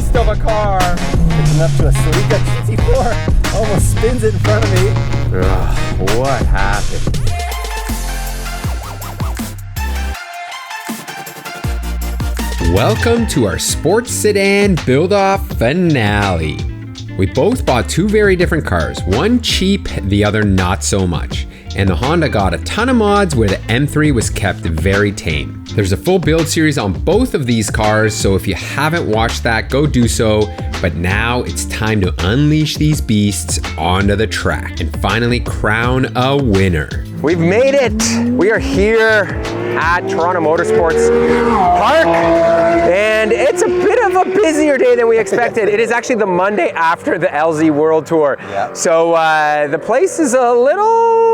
beast of a car. Picking up to a Civic Si, almost spins it in front of me. Ugh, what happened? Welcome to our sports sedan build-off finale. We both bought two very different cars, one cheap, the other not so much. And the Honda got a ton of mods where the M3 was kept very tame. There's a full build series on both of these cars, so if you haven't watched that, go do so. But now it's time to unleash these beasts onto the track and finally crown a winner. We've made it! We are here at Toronto Motorsports Park, and it's a bit of a busier day than we expected. It is actually the Monday after the LZ World Tour. Yeah. So the place is a little,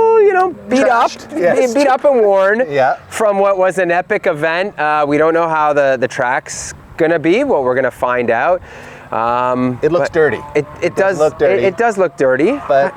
beat Trashed. up, Yes. beat up and worn Yeah. from what was an epic event. We don't know how the track's gonna be, but we're gonna find out. It looks dirty. It does look dirty. It does look dirty. But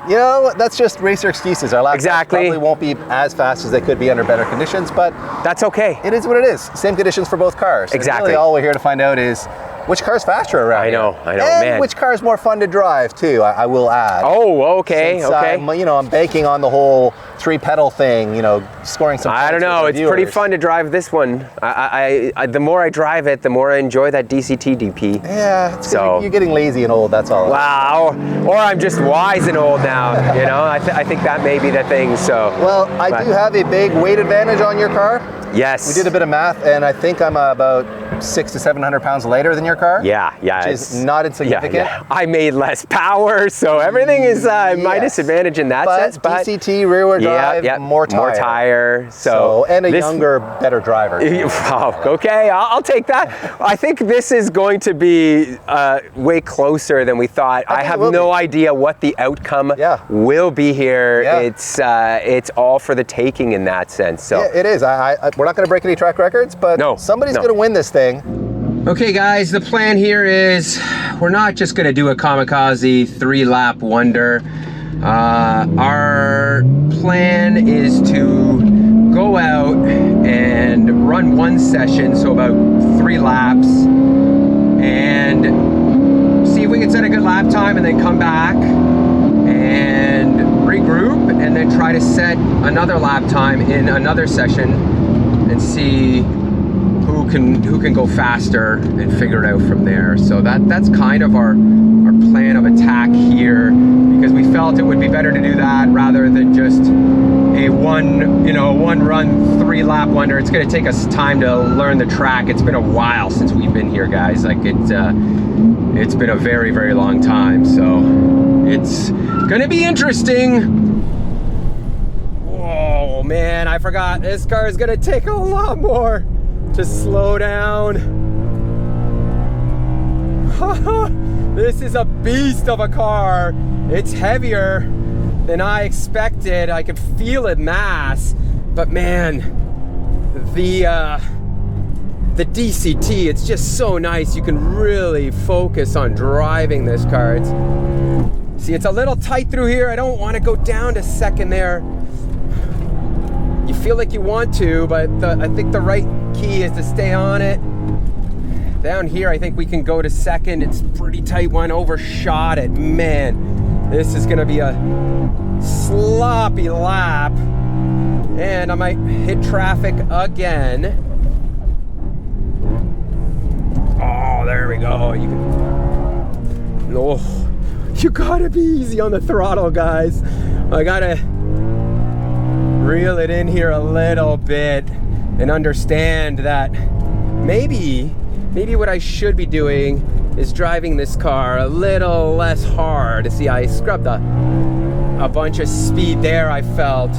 that's just racer excuses. Our laps probably won't be as fast as they could be under better conditions, but that's okay. It is what it is. Same conditions for both cars. Exactly. And really all we're here to find out is which car's faster around I know, and man. which car's more fun to drive too, I will add. Oh, okay, Since, okay. I'm banking on the whole 3-pedal thing, scoring some points. I don't know, it's viewers. pretty fun to drive this one. I the more I drive it, the more I enjoy that DCT DP. Yeah, you're getting lazy and old, that's all. Wow, or I'm just wise and old now, I think that may be the thing, so. Well, I do have a big weight advantage on your car. Yes. We did a bit of math, and I think I'm about 600 to 700 pounds lighter than your car. Yeah. Which is not insignificant. Yeah. I made less power, so everything is my disadvantage in that sense. But DCT, rear-wheel drive, more tire. So and a younger, better driver. Oh, okay, I'll take that. I think this is going to be way closer than we thought. I have no idea what the outcome will be here. Yeah. It's all for the taking in that sense. So yeah, it is. We're not going to break any track records, but somebody's going to win this thing. Okay guys, the plan here is we're not just going to do a kamikaze 3-lap wonder. Our plan is to go out and run one session, so about 3 laps, and see if we can set a good lap time and then come back and regroup and then try to set another lap time in another session and see who can go faster and figure it out from there. So that's kind of our plan of attack here, because we felt it would be better to do that rather than just a one run 3-lap wonder. It's going to take us time to learn the track. It's been a while since we've been here, guys. Like it's been a very, very long time. So it's going to be interesting. Oh man, I forgot this car is going to take a lot more to slow down. This is a beast of a car. It's heavier than I expected. I could feel it mass, but man, the DCT, it's just so nice. You can really focus on driving this car. It's a little tight through here. I don't want to go down to second there. You feel like you want to, but I think the right key is to stay on it. Down here, I think we can go to second. It's a pretty tight one, overshot it. Man, this is gonna be a sloppy lap. And I might hit traffic again. Oh, there we go. You gotta be easy on the throttle, guys. I gotta reel it in here a little bit and understand that maybe what I should be doing is driving this car a little less hard. See, I scrubbed a bunch of speed there, I felt.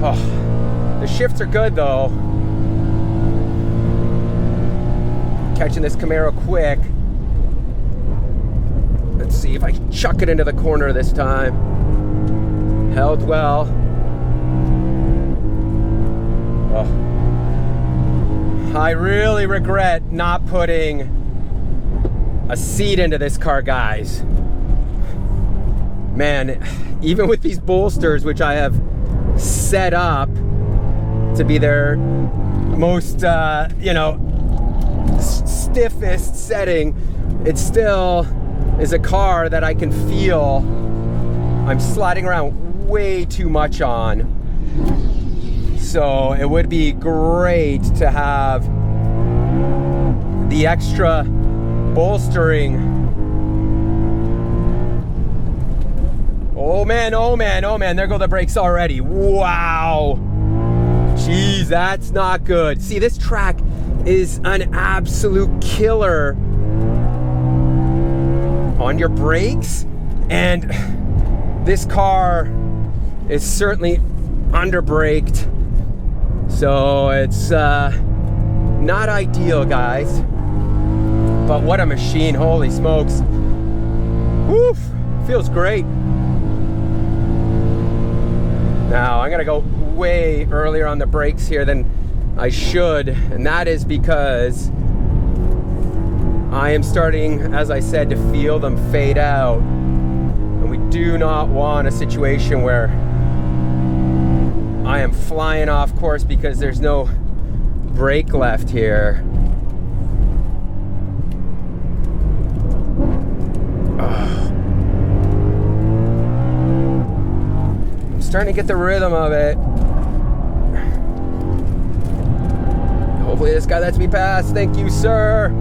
Oh, the shifts are good though. Catching this Camaro quick. Let's see if I can chuck it into the corner this time. Held well. Oh. I really regret not putting a seat into this car, guys. Man, even with these bolsters, which I have set up to be their most, stiffest setting, it still is a car that I can feel I'm sliding around way too much on. So it would be great to have the extra bolstering. Oh man, oh man, oh man, there go the brakes already. Wow. Jeez, that's not good. See, this track is an absolute killer on your brakes, and this car is certainly under braked, so it's not ideal, guys. But what a machine, holy smokes. Woof, feels great. Now I'm gonna go way earlier on the brakes here than I should, and that is because I am starting, as I said, to feel them fade out. And we do not want a situation where I am flying off course because there's no brake left here. I'm starting to get the rhythm of it. Hopefully this guy lets me pass. Thank you, sir.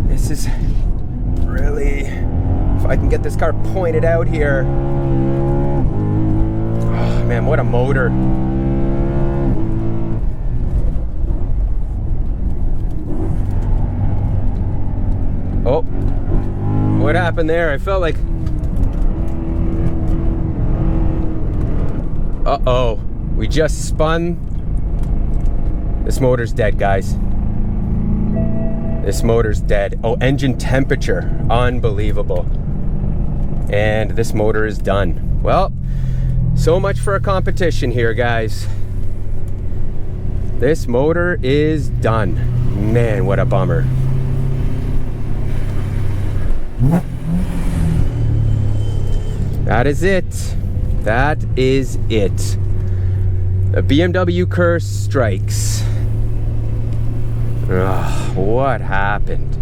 This is really, if I can get this car pointed out here. Oh man, what a motor. Oh, what happened there? I felt like, uh-oh, we just spun. This motor's dead, guys. This motor's dead. Oh, engine temperature, unbelievable. And this motor is done. Well, so much for a competition here, guys. This motor is done. Man, what a bummer. That is it. That is it. The BMW curse strikes. Ugh, what happened?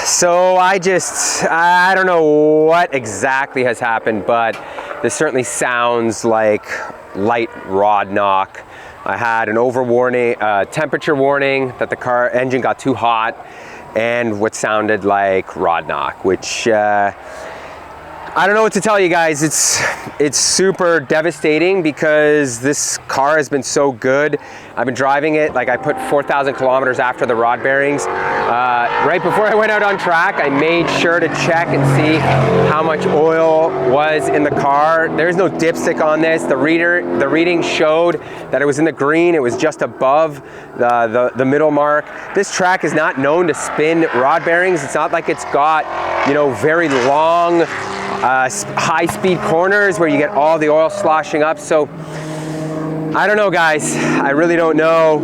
So I don't know what exactly has happened, but this certainly sounds like light rod knock. I had an temperature warning that the car engine got too hot, and what sounded like rod knock, which I don't know what to tell you guys. It's super devastating because this car has been so good. I've been driving it, like I put 4,000 kilometers after the rod bearings. Right before I went out on track, I made sure to check and see how much oil was in the car. There's no dipstick on this. The reading showed that it was in the green. It was just above the middle mark. This track is not known to spin rod bearings. It's not like it's got, you know, very long high-speed corners where you get all the oil sloshing up. So I don't know, guys. I really don't know.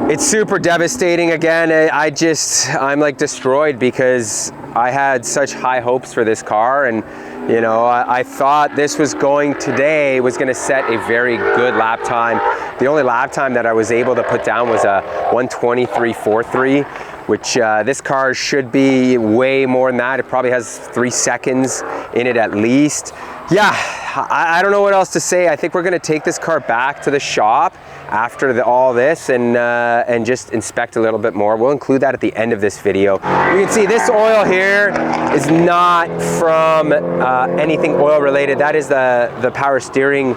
It's super devastating. Again, I'm like destroyed because I had such high hopes for this car, and you know, I thought this was going to set a very good lap time. The only lap time that I was able to put down was a 1:23.43, which this car should be way more than that. It probably has 3 seconds in it at least. Yeah, I don't know what else to say. I think we're gonna take this car back to the shop after all this and just inspect a little bit more. We'll include that at the end of this video. You can see this oil here is not from anything oil related. That is the power steering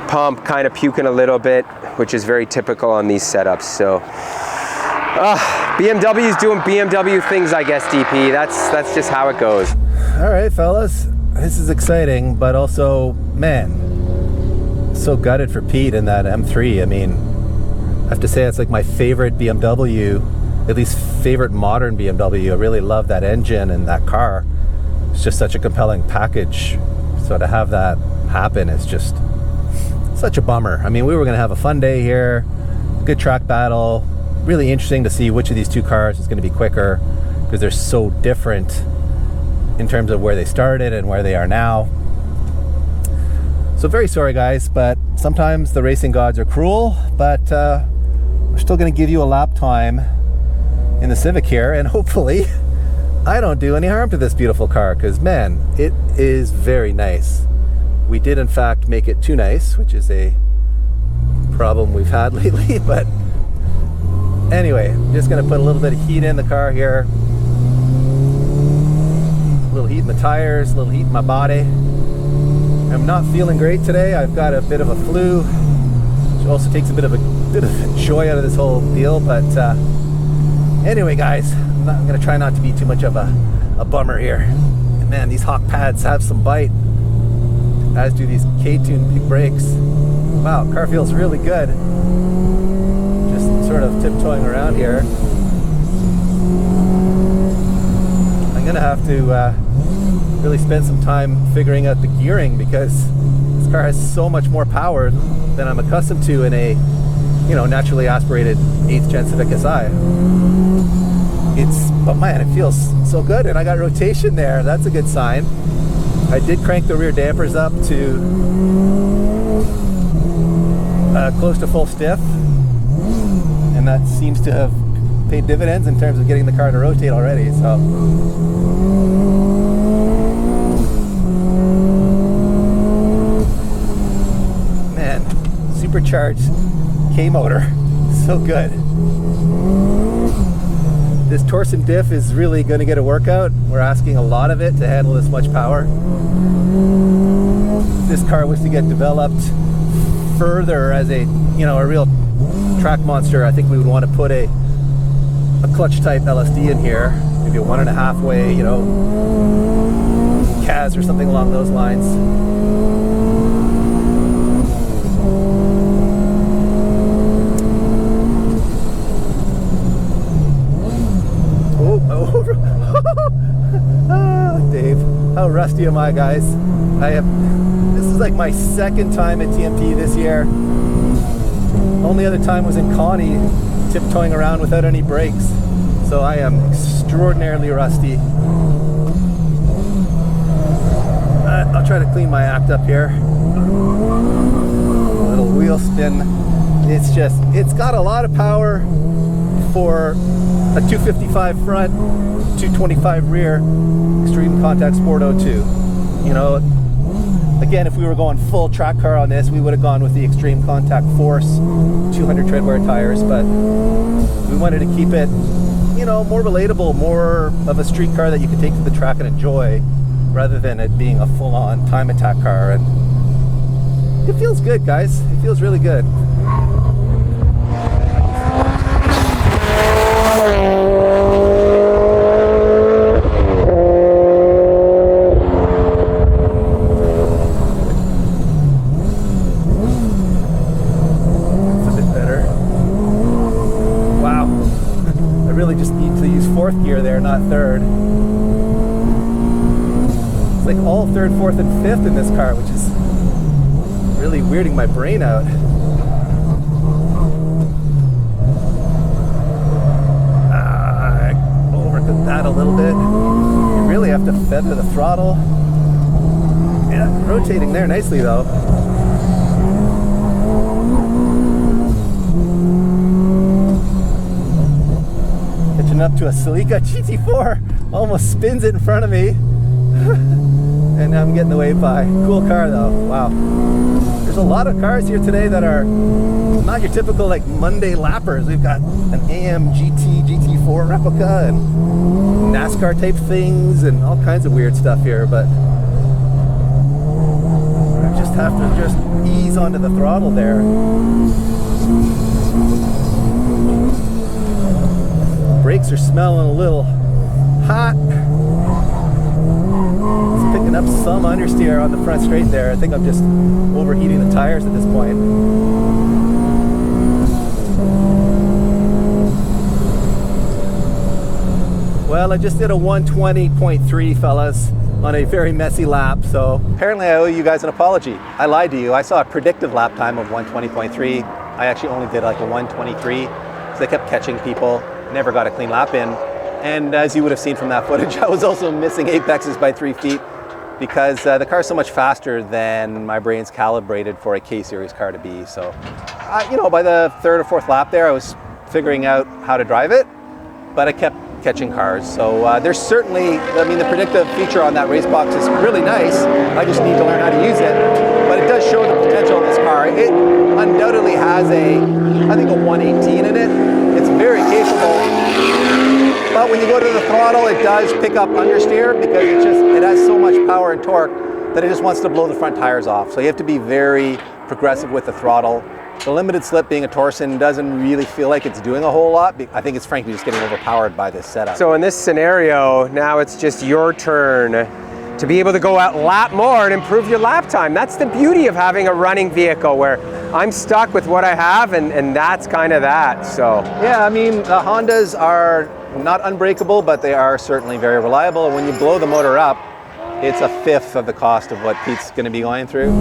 pump kind of puking a little bit, which is very typical on these setups. So BMW's doing BMW things, I guess, DP. That's just how it goes. All right, fellas, this is exciting, but also, man, so gutted for Pete in that M3. I mean, I have to say it's like my favorite BMW, at least favorite modern BMW. I really love that engine and that car. It's just such a compelling package. So to have that happen is just such a bummer. I mean, we were gonna have a fun day here, good track battle, really interesting to see which of these two cars is gonna be quicker because they're so different. in terms of where they started and where they are now. So very sorry guys, but sometimes the racing gods are cruel, but we're still going to give you a lap time in the Civic here, and hopefully I don't do any harm to this beautiful car, because man, it is very nice. We did in fact make it too nice, which is a problem we've had lately, but anyway, I'm just going to put a little bit of heat in the car here. A little heat in the tires, a little heat in my body. I'm not feeling great today. I've got a bit of a flu, which also takes a bit of joy out of this whole deal, but anyway guys, I'm going to try not to be too much of a bummer here. And man, these Hawk pads have some bite, as do these K-Tune big brakes. Wow, car feels really good. Just sort of tiptoeing around here. I'm going to have to really spend some time figuring out the gearing, because this car has so much more power than I'm accustomed to in a, you know, naturally aspirated 8th gen Civic Si. But man, it feels so good, and I got rotation there. That's a good sign. I did crank the rear dampers up to close to full stiff, and that seems to have paid dividends in terms of getting the car to rotate already. So man, supercharged K motor, so good. This torsion diff is really going to get a workout. We're asking a lot of it to handle this much power. If this car was to get developed further as a, you know, a real track monster, I think we would want to put a clutch type LSD in here, maybe a 1.5 way, you know, CAS or something along those lines. Oh, Dave, how rusty am I, guys? This is like my second time at TMT this year. Only other time was in Connie, tiptoeing around without any brakes. So I am extraordinarily rusty. I'll try to clean my act up here. A little wheel spin. It's got a lot of power for a 255 front, 225 rear, Extreme Contact Sport 02. You know, again, if we were going full track car on this, we would have gone with the Extreme Contact Force 200 treadwear tires, but we wanted to keep it, you know, more relatable, more of a street car that you could take to the track and enjoy, rather than it being a full-on time attack car. And it feels good, guys. It feels really good. Fourth gear there, not third. It's like all third, fourth, and fifth in this car, which is really weirding my brain out. Overcooked that a little bit. You really have to feather the throttle. Yeah, rotating there nicely though. Up to a Celica GT4, almost spins it in front of me. And now I'm getting the wave by. Cool car though, wow. There's a lot of cars here today that are not your typical like Monday lappers. We've got an AMGT GT4 replica and NASCAR type things and all kinds of weird stuff here, but I just have to just ease onto the throttle there. Brakes are smelling a little hot. It's picking up some understeer on the front straight there. I think I'm just overheating the tires at this point. Well, I just did a 120.3 fellas on a very messy lap, so apparently I owe you guys an apology. I lied to you. I saw a predictive lap time of 120.3. I actually only did like a 123 because I kept catching people. Never got a clean lap in. And as you would have seen from that footage, I was also missing apexes by 3 feet because the car is so much faster than my brain's calibrated for a K-Series car to be. So, you know, by the 3rd or 4th lap there, I was figuring out how to drive it, but I kept catching cars. So there's certainly, I mean, the predictive feature on that race box is really nice. I just need to learn how to use it. But it does show the potential of this car. It undoubtedly has I think a 118 in it. It's very capable. But when you go to the throttle, it does pick up understeer because it has so much power and torque that it just wants to blow the front tires off. So you have to be very progressive with the throttle. The limited slip being a Torsen doesn't really feel like it's doing a whole lot. I think it's frankly just getting overpowered by this setup. So in this scenario, now it's just your turn to be able to go out lap more and improve your lap time. That's the beauty of having a running vehicle where I'm stuck with what I have and that's kind of that, so. Yeah, I mean, the Hondas are not unbreakable, but they are certainly very reliable. When you blow the motor up, it's a fifth of the cost of what Pete's gonna be going through.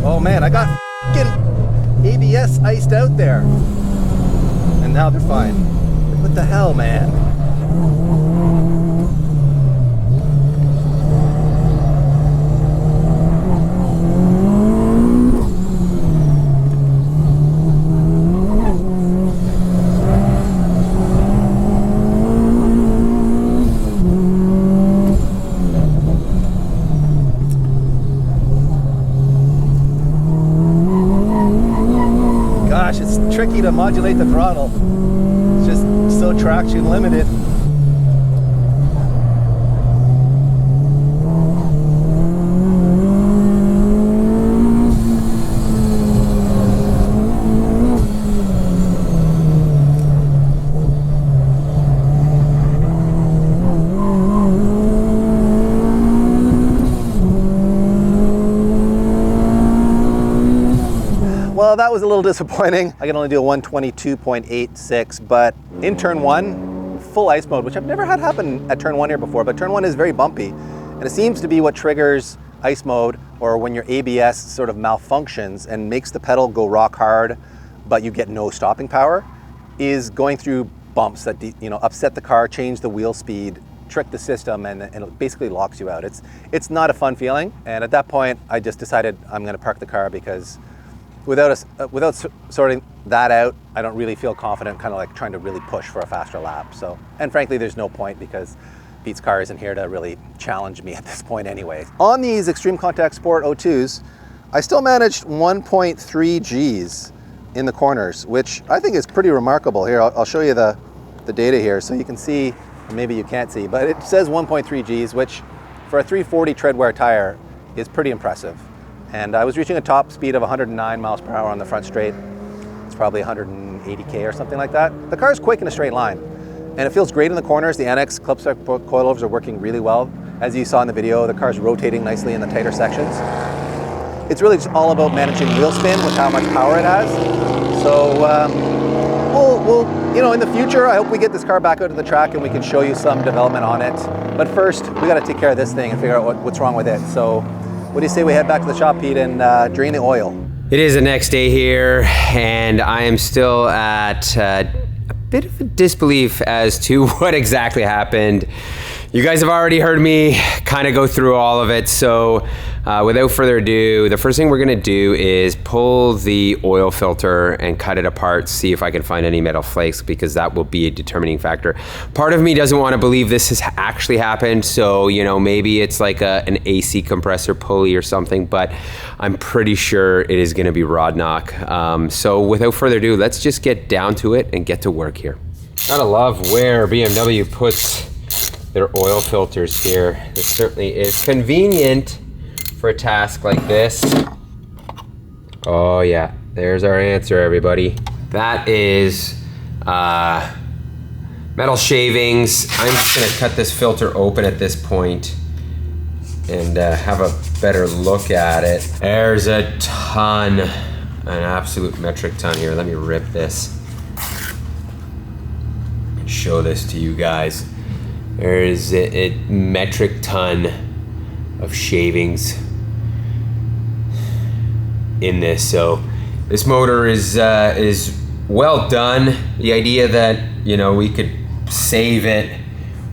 Oh man, I got f***ing ABS iced out there. And now they're fine. What the hell, man? It's tricky to modulate the throttle. It's just so traction limited. Well, that was a little disappointing. I can only do a 122.86, but in turn 1, full ice mode, which I've never had happen at turn 1 here before, but turn 1 is very bumpy. And it seems to be what triggers ice mode, or when your ABS sort of malfunctions and makes the pedal go rock hard, but you get no stopping power, is going through bumps that upset the car, change the wheel speed, trick the system, and it basically locks you out. It's not a fun feeling. And at that point, I just decided I'm gonna park the car because without sorting that out, I don't really feel confident kind of like trying to really push for a faster lap. So, and frankly, there's no point because Pete's car isn't here to really challenge me at this point anyway. On these Extreme Contact Sport O2s, I still managed 1.3 Gs in the corners, which I think is pretty remarkable. Here, I'll show you the data here so you can see, or maybe you can't see, but it says 1.3 Gs, which for a 340 tread wear tire is pretty impressive. And I was reaching a top speed of 109 miles per hour on the front straight. It's probably 180K or something like that. The car's quick in a straight line. And it feels great in the corners. The Annex clip spec coilovers are working really well. As you saw in the video, the car's rotating nicely in the tighter sections. It's really just all about managing wheel spin with how much power it has. So we'll in the future, I hope we get this car back out to the track and we can show you some development on it. But first, we got to take care of this thing and figure out what's wrong with it. So what do you say we head back to the shop, Pete, and drain the oil? It is the next day here, and I am still at a bit of a disbelief as to what exactly happened. You guys have already heard me kind of go through all of it, so without further ado, the first thing we're gonna do is pull the oil filter and cut it apart, see if I can find any metal flakes, because that will be a determining factor. Part of me doesn't want to believe this has actually happened, so maybe it's like an AC compressor pulley or something, but I'm pretty sure it is gonna be rod knock. So without further ado, let's just get down to it and get to work here. Gotta love where BMW puts their oil filters here. It certainly is convenient for a task like this. Oh yeah, there's our answer, everybody. That is metal shavings. I'm just gonna cut this filter open at this point and have a better look at it. There's a ton, an absolute metric ton here. Let me rip this and show this to you guys. There's a metric ton of shavings in this. So this motor is well done. The idea that, you know, we could save it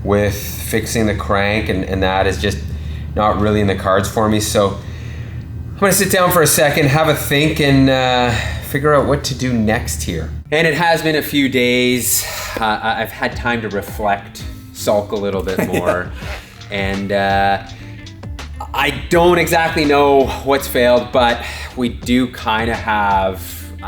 with fixing the crank and that is just not really in the cards for me. So I'm gonna sit down for a second, have a think, and figure out what to do next here. And it has been a few days. I've had time to reflect, sulk a little bit more, and I don't exactly know what's failed, but we do kind of have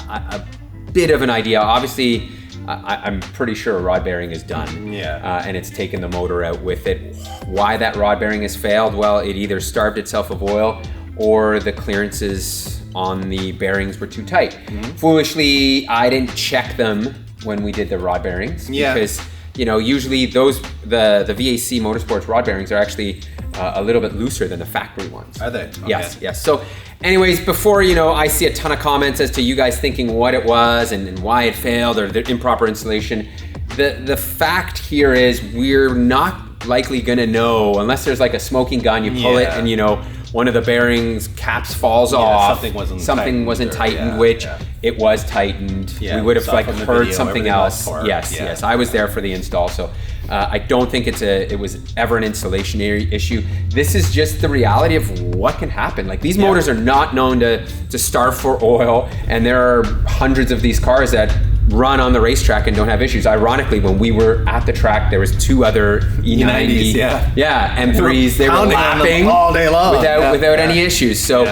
a bit of an idea. Obviously, I'm pretty sure a rod bearing is done. Yeah. And it's taken the motor out with it. Why that rod bearing has failed? Well, it either starved itself of oil or the clearances on the bearings were too tight. Foolishly, I didn't check them when we did the rod bearings. Yeah. Because, you know, usually those, the VAC Motorsports rod bearings are actually a little bit looser than the factory ones. Are they? Okay. Yes. So anyways, before, you know, I see a ton of comments as to you guys thinking what it was and why it failed or the improper installation, the fact here is we're not likely gonna know unless there's like a smoking gun, you pull it and, you know, one of the bearings caps falls off. Something wasn't tightened, which it was tightened. We would have like heard something else. Yes. I was there for the install, so I don't think it was ever an installation issue. This is just the reality of what can happen. Like these motors are not known to starve for oil, and there are hundreds of these cars that run on the racetrack and don't have issues. Ironically, when we were at the track, there was 2 other E90 M3s. They were lapping all day long without any issues. So,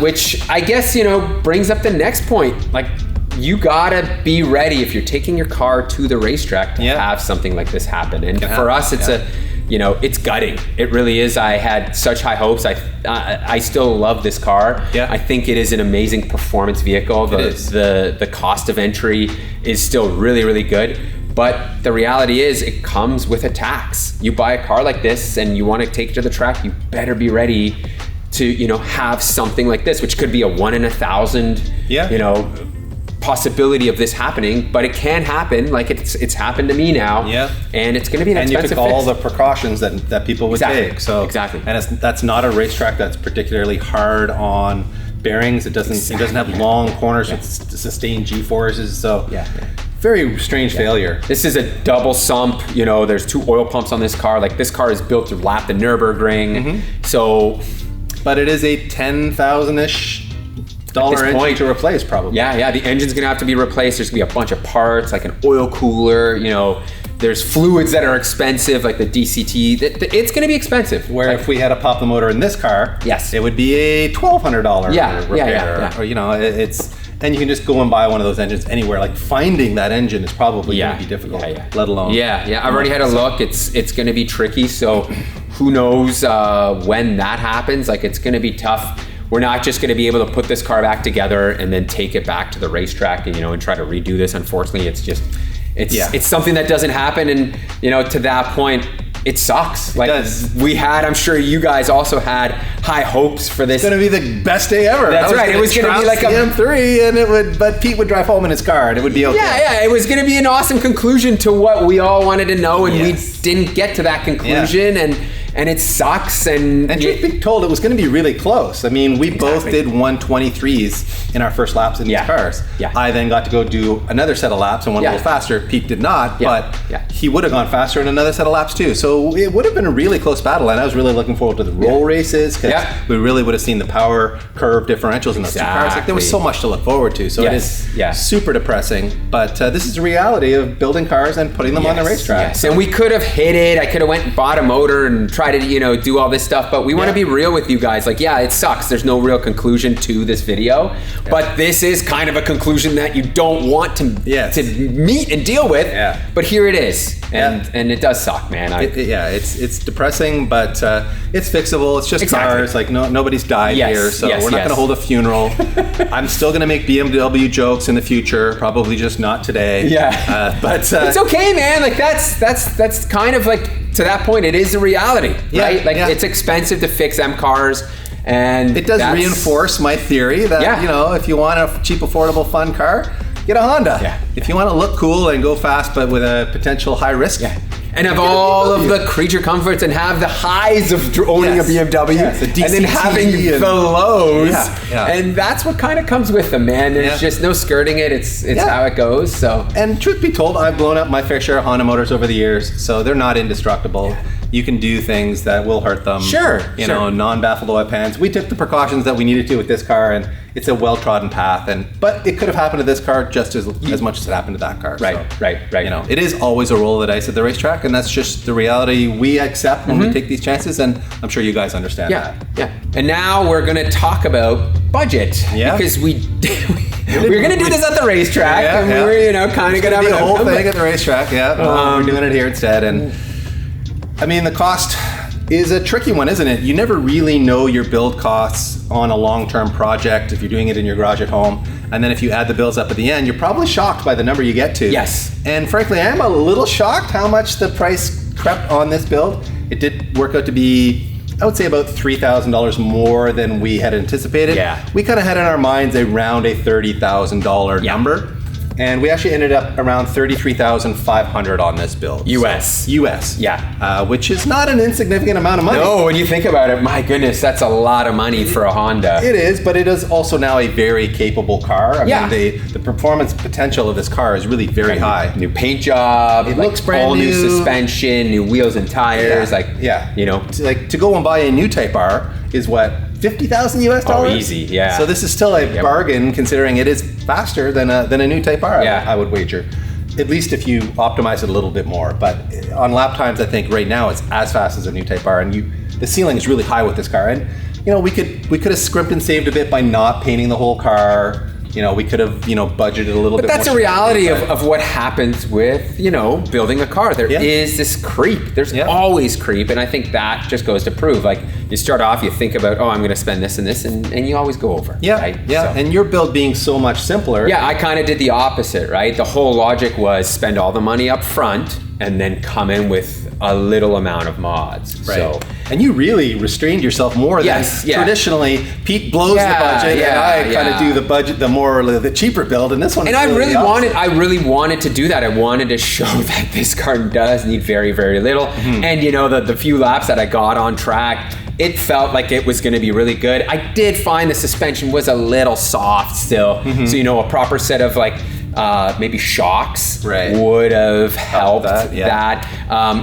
which I guess, you know, brings up the next point. Like, you gotta be ready if you're taking your car to the racetrack to have something like this happen. And for us, it's you know, it's gutting. It really is. I had such high hopes. I still love this car. I think it is an amazing performance vehicle. The cost of entry is still really, really good. But the reality is it comes with a tax. You buy a car like this and you want to take it to the track, you better be ready to, you know, have something like this, which could be a 1 in 1,000, you know, possibility of this happening, but it can happen. Like it's happened to me now, and it's going to be an expensive fix. And you took all the precautions that people would take. So and that's not a racetrack that's particularly hard on bearings. It doesn't have long corners with sustained G-forces. So very strange failure. This is a double sump. You know, there's 2 oil pumps on this car. Like this car is built to lap the Nürburgring. So, but it is a $10,000-ish engine to replace, probably. The engine's gonna have to be replaced. There's gonna be a bunch of parts, like an oil cooler, you know, there's fluids that are expensive, like the DCT. It's gonna be expensive. Where if we had to pop the motor in this car, it would be a $1,200 repair. Or, you know, and you can just go and buy one of those engines anywhere. Like finding that engine is probably gonna be difficult, let alone. I've already had a look. It's gonna be tricky, so who knows when that happens. Like it's gonna be tough. We're not just going to be able to put this car back together and then take it back to the racetrack and, you know, and try to redo this. Unfortunately, it's something that doesn't happen. And, you know, to that point, it sucks. Like I'm sure you guys also had high hopes for this. It's going to be the best day ever. That's right. It was going to be like a M3 but Pete would drive home in his car and it would be okay. It was going to be an awesome conclusion to what we all wanted to know, and we didn't get to that conclusion. And it sucks. And truth be told, it was going to be really close. I mean, we both did 123s in our first laps in these cars. I then got to go do another set of laps and went a little faster. Pete did not, but he would have gone faster in another set of laps too. So it would have been a really close battle, and I was really looking forward to the roll races because we really would have seen the power curve differentials in those 2 cars. Like there was so much to look forward to. So it is super depressing, but this is the reality of building cars and putting them on the racetrack. And we could have hit it. I could have went and bought a motor and try to, you know, do all this stuff, but we want to be real with you guys. Like, it sucks. There's no real conclusion to this video, but this is kind of a conclusion that you don't want to meet and deal with. But here it is, and it does suck, man. It's depressing, but it's fixable. It's just cars. Like nobody's died here, so we're not going to hold a funeral. I'm still going to make BMW jokes in the future, probably just not today. But it's okay, man. Like that's kind of like, to that point, it is a reality, right? Like it's expensive to fix M cars, and it does reinforce my theory that you know, if you want a cheap, affordable, fun car, get a Honda. If you want to look cool and go fast, but with a potential high risk, and have all of the creature comforts and have the highs of owning a BMW, the DCT and then having the lows. Yeah. And that's what kind of comes with them, man. There's just no skirting it. It's how it goes. So, and truth be told, I've blown up my fair share of Honda motors over the years, so they're not indestructible. You can do things that will hurt them. You know, non-baffled oil pans. We took the precautions that we needed to with this car, and it's a well-trodden path. But it could have happened to this car just as much as it happened to that car. Right. You know, it is always a roll of the dice at the racetrack, and that's just the reality we accept when we take these chances. And I'm sure you guys understand that. Yeah. And now we're going to talk about budget. Yeah. Because we were going to do this at the racetrack, and we were, you know, kind of going to have the whole thing at the racetrack. We're doing it here instead, and. I mean, the cost is a tricky one, isn't it? You never really know your build costs on a long-term project if you're doing it in your garage at home. And then if you add the bills up at the end, you're probably shocked by the number you get to. Yes. And frankly, I'm a little shocked how much the price crept on this build. It did work out to be, I would say, about $3,000 more than we had anticipated. Yeah. We kind of had in our minds around a $30,000 number. And we actually ended up around $33,500 on this build. US. Yeah. Which is not an insignificant amount of money. No, when you think about it, my goodness, that's a lot of money for a Honda. It is, but it is also now a very capable car. I mean, the performance potential of this car is really very high. New paint job. It looks brand all new. New suspension, new wheels and tires. You know. To go and buy a new Type R is what? $50,000 US dollars? Oh, easy, yeah. So this is still a bargain, considering it is faster than a new Type R, I would wager. At least if you optimize it a little bit more. But on lap times, I think right now it's as fast as a new Type R, and the ceiling is really high with this car. And you know, we could have scrimped and saved a bit by not painting the whole car. You know, we could have, budgeted a little bit more. But that's a reality of what happens with, building a car. There is this creep. There's always creep. And I think that just goes to prove, like, you start off, you think about, I'm going to spend this and this, and you always go over. Right? So, and your build being so much simpler. Yeah, I kind of did the opposite, right? The whole logic was spend all the money up front and then come in with a little amount of mods. Right. So, and you really restrained yourself more than traditionally. Pete blows the budget, and I kind of do the budget, the cheaper build, and this one. And I really wanted to do that. I wanted to show that this car does need very, very little. Mm-hmm. And the few laps that I got on track, it felt like it was going to be really good. I did find the suspension was a little soft still. Mm-hmm. So a proper set of maybe shocks would have helped that.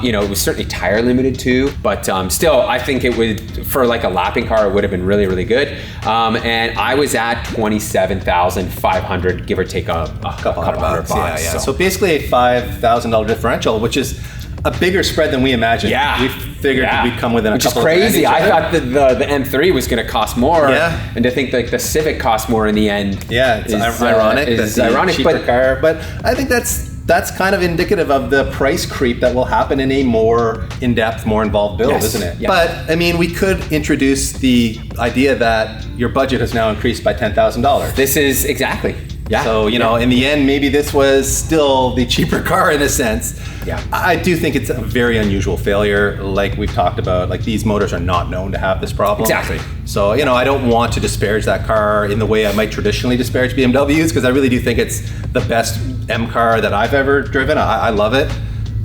It was certainly tire limited too, but still, I think it would, for like a lapping car, it would have been really, really good. And I was at $27,500, give or take a couple hundred bucks. Yeah. So basically a $5,000 differential, which is a bigger spread than we imagined. Yeah. We figured we'd come within a couple of grand. Which is crazy. I thought that the M3 was going to cost more. Yeah. And to think like the Civic cost more in the end. Yeah, it's ironic. It's ironic, cheaper car. But I think that's kind of indicative of the price creep that will happen in a more in-depth, more involved build, isn't it? Yeah. But I mean, we could introduce the idea that your budget has now increased by $10,000. This is exactly. Yeah. So, in the end, maybe this was still the cheaper car in a sense. Yeah. I do think it's a very unusual failure. Like we've talked about, like these motors are not known to have this problem. Exactly. So, I don't want to disparage that car in the way I might traditionally disparage BMWs, because I really do think it's the best M car that I've ever driven. I love it.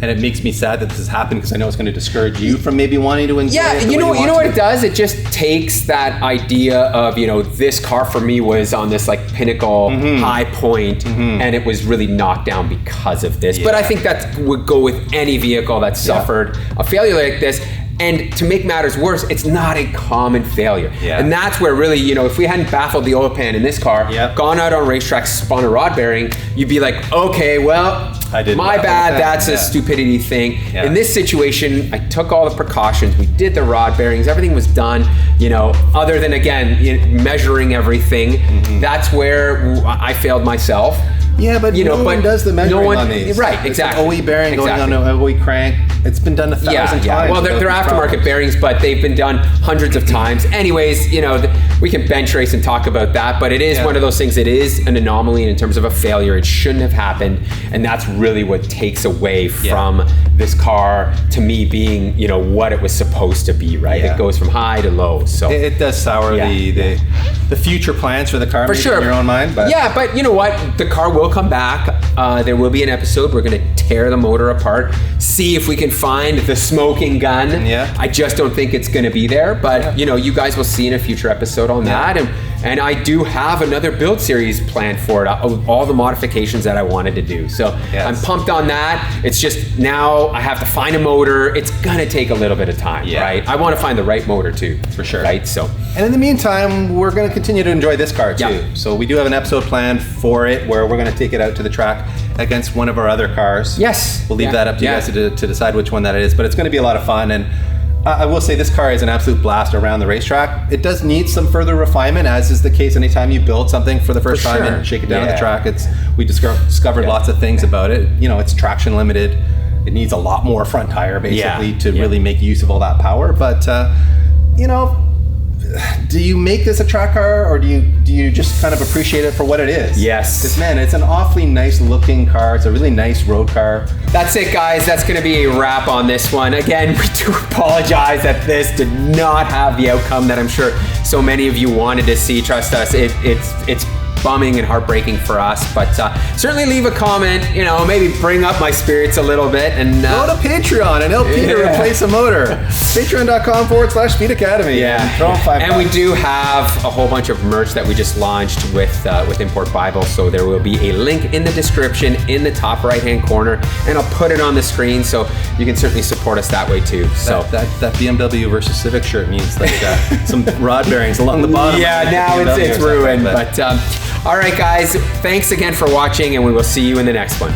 And it makes me sad that this has happened, because I know it's going to discourage you from maybe wanting to enjoy it. Yeah, you know what it does? It just takes that idea of, this car for me was on this like pinnacle high point, and it was really knocked down because of this. Yeah. But I think that would go with any vehicle that suffered a failure like this. And to make matters worse, it's not a common failure. Yeah. And that's where really, if we hadn't baffled the oil pan in this car, gone out on racetrack, spun a rod bearing, you'd be like, okay, well, my bad, that's a stupidity thing. Yeah. In this situation, I took all the precautions, we did the rod bearings, everything was done, other than, again, measuring everything. Mm-hmm. That's where I failed myself. Yeah, but no one does the measuring on these. Right, exactly. It's an OE bearing going on an OE crank. It's been done 1,000 times. Well, they're aftermarket bearings, but they've been done hundreds of times. Anyways, we can bench race and talk about that, but it is one of those things. It is an anomaly in terms of a failure. It shouldn't have happened, and that's really what takes away from this car to me being, you know, what it was supposed to be, right? It goes from high to low, so it does sour the future plans for the car, for sure, in your own mind. But but you know what? The car will come back. There will be an episode. We're going to tear the motor apart, see if we can find the smoking gun. I just don't think it's going to be there, but you know, you guys will see in a future episode on that. And I do have another build series planned for it, all the modifications that I wanted to do. So I'm pumped on that. It's just now I have to find a motor. It's gonna take a little bit of time, right? I want to find the right motor too, for sure, right? So, and in the meantime, we're gonna continue to enjoy this car too. So we do have an episode planned for it where we're gonna take it out to the track against one of our other cars. We'll leave that up to you guys to decide which one that is, but it's gonna be a lot of fun. And I will say this car is an absolute blast around the racetrack. It does need some further refinement, as is the case anytime you build something for the first time and shake it down on the track. We discovered lots of things about it. You know, it's traction limited. It needs a lot more front tire basically to really make use of all that power. But you know, do you make this a track car, or do you just kind of appreciate it for what it is? Because man, it's an awfully nice looking car. It's a really nice road car. That's it, guys. That's going to be a wrap on this one. Again, we do apologize that this did not have the outcome that I'm sure so many of you wanted to see. Trust us, it's bumming and heartbreaking for us, but certainly leave a comment, you know, maybe bring up my spirits a little bit, and go to Patreon and help Peter replace a motor. Patreon.com/Speed Academy. And we do have a whole bunch of merch that we just launched with Import Bible, so there will be a link in the description in the top right hand corner, and I'll put it on the screen so you can certainly support us that way too. So that BMW versus Civic shirt means like some rod bearings along the bottom. Now it's ruined, but all right, guys, thanks again for watching, and we will see you in the next one.